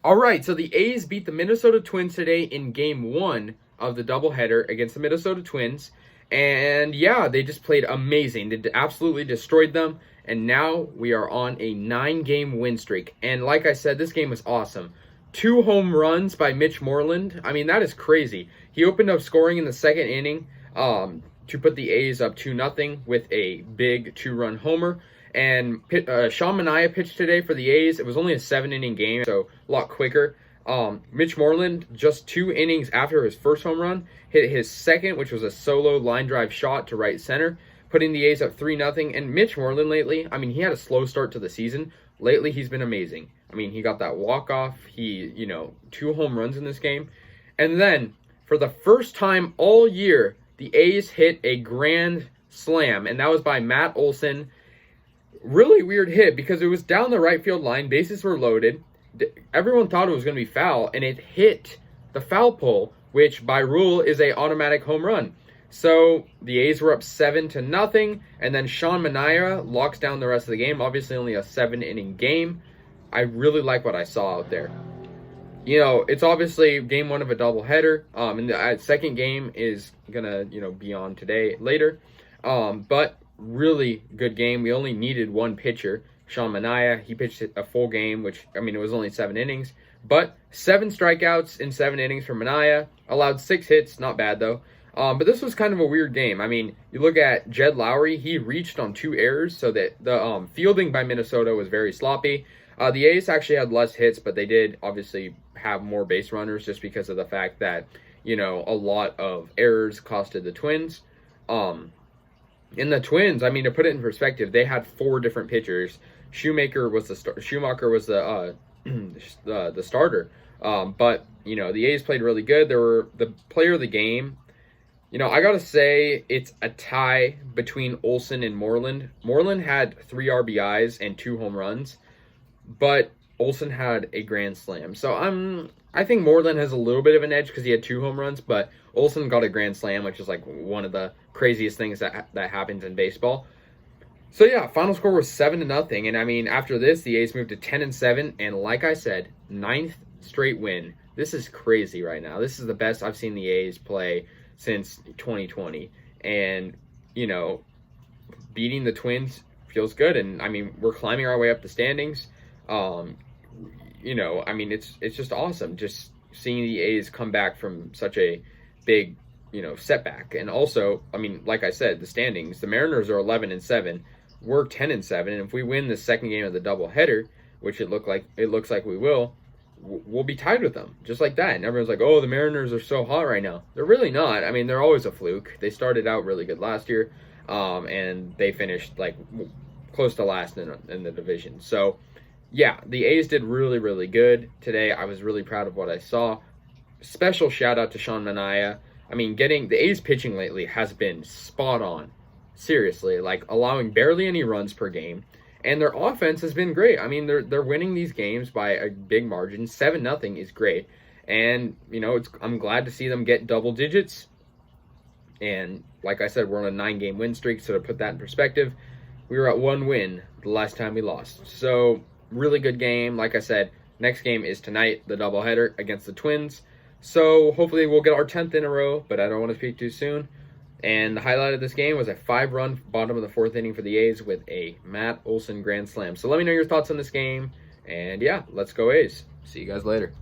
All right, so the A's beat the Minnesota Twins today in game 1 of the doubleheader against the Minnesota Twins. And yeah, they just played amazing. They absolutely destroyed them. And now we are on a 9-game win streak. And like I said, this game was awesome. 2 home runs by Mitch Moreland. I mean, that is crazy. He opened up scoring in the second inning to put the A's up 2-0 with a big 2-run homer. And Sean Manaea pitched today for the A's. It was only a 7-inning game, so a lot quicker. Mitch Moreland, just 2 innings after his first home run, hit his second, which was a solo line drive shot to right center, putting the A's up 3-0. And Mitch Moreland lately, I mean, he had a slow start to the season. Lately, he's been amazing. I mean, he got that walk-off. He, 2 home runs in this game. And then, for the first time all year, the A's hit a grand slam, and that was by Matt Olson. Really weird hit because it was down the right field line. Bases were loaded. Everyone thought it was going to be foul, and it hit the foul pole, which by rule is a automatic home run. So the A's were up 7-0, and then Sean Manaea locks down the rest of the game. Obviously, only a 7-inning game. I really like what I saw out there. It's obviously game 1 of a doubleheader. And the second game is gonna, be on today later. But really good game. We only needed 1 pitcher, Sean Manaea. He pitched a full game, which, it was only 7 innings. But 7 strikeouts in 7 innings for Manaea. Allowed 6 hits. Not bad, though. But this was kind of a weird game. You look at Jed Lowry. He reached on 2 errors, so that the fielding by Minnesota was very sloppy. The A's actually had less hits, but they did obviously have more base runners just because of the fact that, a lot of errors costed the Twins. In the Twins, to put it in perspective, they had 4 different pitchers. Schumacher was the the starter. But the A's played really good. They were the player of the game. I gotta say it's a tie between Olson and Moreland. Moreland had 3 RBIs and 2 home runs, but Olson had a grand slam. So I think Moreland has a little bit of an edge because he had 2 home runs, but Olson got a grand slam, which is like one of the craziest things that happens in baseball. So yeah, final score was 7-0, and after this, the A's moved to 10-7, and like I said, 9th straight win. This is crazy right now. This is the best I've seen the A's play since 2020, and beating the Twins feels good, and we're climbing our way up the standings. It's just awesome just seeing the A's come back from such a big, setback. And also, like I said, the standings, the Mariners are 11-7, we're 10-7, and if we win the second game of the doubleheader, which it looks like we will, we'll be tied with them, just like that. And everyone's like, oh, the Mariners are so hot right now. They're really not. They're always a fluke. They started out really good last year, and they finished close to last in the division. So yeah, the A's did really, really good today. I was really proud of what I saw. Special shout out to Sean Manaea. Getting the A's pitching lately has been spot on. Seriously, allowing barely any runs per game. And their offense has been great. They're winning these games by a big margin. 7-0 is great. And, I'm glad to see them get double digits. And like I said, we're on a 9-game win streak. So to put that in perspective, we were at 1 win the last time we lost. So really good game. Like I said, next game is tonight, the doubleheader against the Twins. So hopefully we'll get our 10th in a row, but I don't want to speak too soon. And the highlight of this game was a 5-run bottom of the 4th inning for the A's with a Matt Olson grand slam. So let me know your thoughts on this game. And yeah, let's go A's. See you guys later.